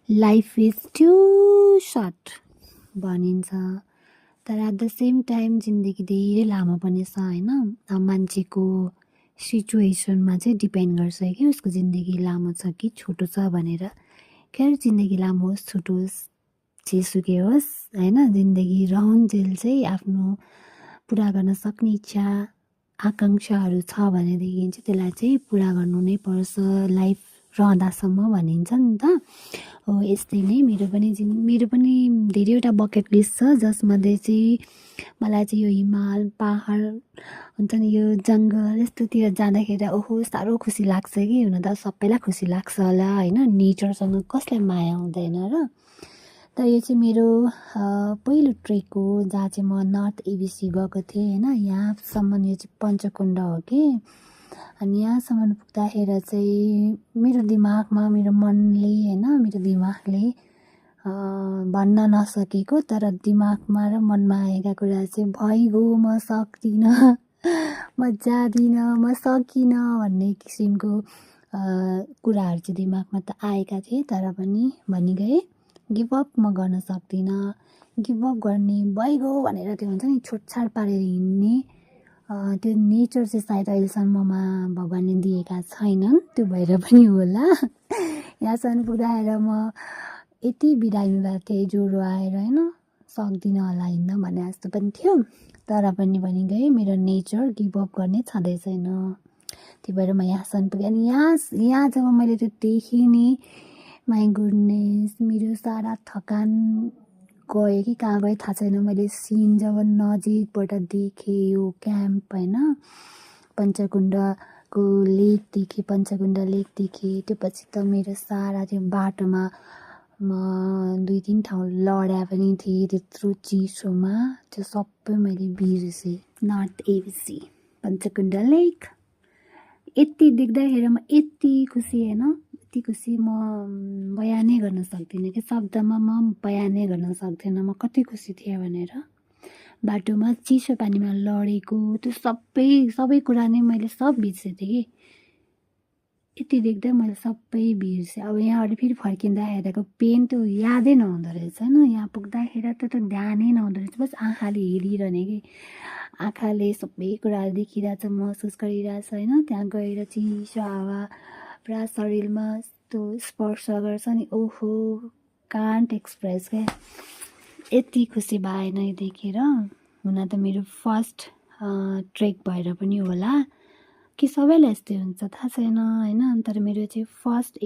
Life is to short भनिन्छ, तर at the same time जिन्दगी धेरै लामो पनि छ होइन। मान्छेको सिचुएसनमा चाहिँ डिपेन्ड गर्छ कि उसको जिन्दगी लामो छ कि छोटो छ भनेर। खैर जिन्दगी लामो होस् छोटो होस् जेसुकै होस् होइन, जिन्दगी रहन्जेल चाहिँ आफ्नो पुरा गर्न सक्ने इच्छा आकाङ्क्षाहरू छ भनेदेखि चाहिँ त्यसलाई चाहिँ पुरा गर्नु नै पर्छ, लाइफ रहँदासम्म भनिन्छ नि त। हो यस्तै नै मेरो पनि धेरैवटा बकेट लिस्ट छ, जसमध्ये चाहिँ मलाई चाहिँ यो हिमाल पहाड हुन्छ नि, यो जङ्गल यस्तोतिर जाँदाखेरि ओहो साह्रो खुसी लाग्छ कि। हुन त सबैलाई खुसी लाग्छ होला होइन, नेचरसँग कसलाई माया हुँदैन र। तर यो चाहिँ मेरो पहिलो ट्रेक हो जहाँ चाहिँ म नर्थ एबिसी गएको थिएँ होइन। यहाँसम्म यो चाहिँ पञ्चकुण्ड हो कि। अनि यहाँसम्म पुग्दाखेरि चाहिँ मेरो दिमागमा मेरो मनले होइन, मेरो दिमागले भन्न नसकेको तर दिमागमा र मनमा आएका कुरा चाहिँ भइगयो म सक्दिनँ, म जाँदिनँ, म सकिनँ भन्ने किसिमको कुराहरू चाहिँ दिमागमा त आएका थिए। तर पनि भनिगएँ गिभअप म गर्न सक्दिनँ, गिभअप गर्ने भइगयो भनेर त्यो हुन्छ नि छोडछाड पारेर हिँड्ने त्यो नेचर चाहिँ सायद अहिलेसम्ममा भगवान्ले दिएका छैनन्, त्यो भएर पनि होला। यहाँसम्म पुग्दाखेरि म यति बिरामी भएको थिएँ ज्वरो आएर होइन, सक्दिनँ होला हिँड्न भने जस्तो पनि थियो। तर पनि गएँ मेरो नेचर गिभअप गर्ने छँदै छैन। त्यही भएर म यहाँसम्म पुगेँ। अनि यहाँ जब मैले त्यो देखेँ नि, माई गुडनेस मेरो सारा थकान गयो कि कहाँ गयो थाहा छैन। मैले सिन जब नजिकबाट देखेँ यो क्याम्प होइन, पञ्चकुण्डको लेक देखेँ, पञ्चकुण्ड लेक देखेँ, त्यो पछि त मेरो सारा त्यो बाटोमा म 2-3 ठाउँ लड्या पनि थिएँ त्यत्रो चिसोमा, त्यो सबै मैले बिर्सेँ। नर्थ एबिसी पञ्चकुण्ड लेक यति देख्दाखेरि म यति खुसी होइन, यति खुसी म बयानै गर्न सक्दिनँ कि, शब्दमा म बयानै गर्न सक्दिनँ म कति खुसी थिएँ भनेर। बाटोमा चिसो पानीमा लडेको त्यो सबै कुरा नै मैले सब बिर्सेँ थिएँ कि। यति देख्दा मैले सबै बिर्सेँ। अब यहाँबाट फेरि फर्किँदाखेरिको पेन त्यो यादै नहुँदो रहेछ होइन, यहाँ पुग्दाखेरि त ध्यानै नहुँदो रहेछ, बस आँखाले हेरिरहने कि, आँखाले सबै कुराहरू देखिरहेछ, महसुस गरिरहेछ होइन। त्यहाँ गएर चिसो हावा पुरा शरीरमा यस्तो स्पर्श गर्छ नि, ओहो कान्ट एक्सप्रेस क्या। यति खुसी भएन यो देखेर। हुन त मेरो फर्स्ट ट्रेक भएर पनि होला कि सबैलाई यस्तै हुन्छ थाहा छैन होइन, तर मेरो चाहिँ फर्स्ट